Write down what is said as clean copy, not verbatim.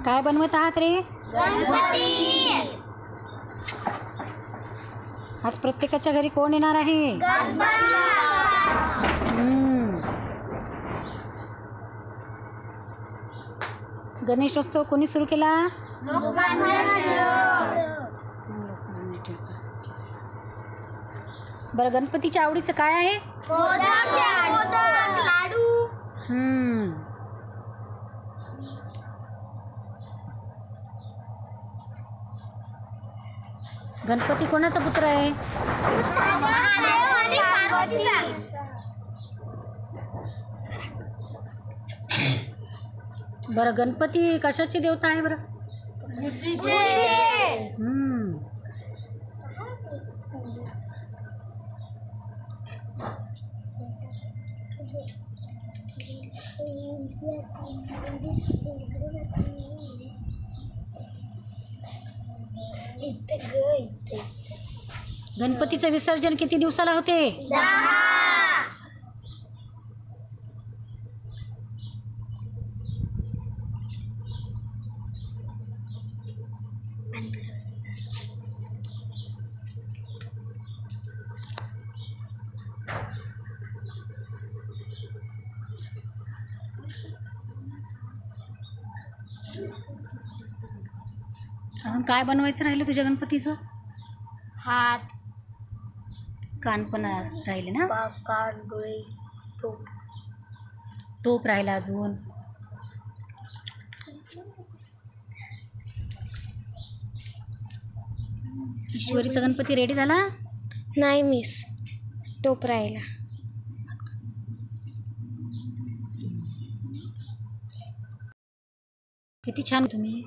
काय बनवत आहात रे? गणपती. आज प्रत्येकाच्या घरी कोण येणार आहे? गणेशोत्सव कोणी सुरू केला? लोकमान्य टिळक. बरं, गणपतीच्या आवडीचं काय आहे? लाडू. गणपती कोणाचा पुत्र आहे? महादेव आणि पार्वतीचा. बरं, गणपती कशाची देवता आहे बरं? गणपतीचं विसर्जन किती दिवसाला होते? 10. अजून काय बनवायचं राहिलं तुझ्या गणपतीचं? हात, कान पण राहिले ना? कान, डोळे, टोप. टोप राहिला अजून. ईश्वरीचा गणपती रेडी झाला? नाही मिस, टोप राहिला. किती छान तुम्ही.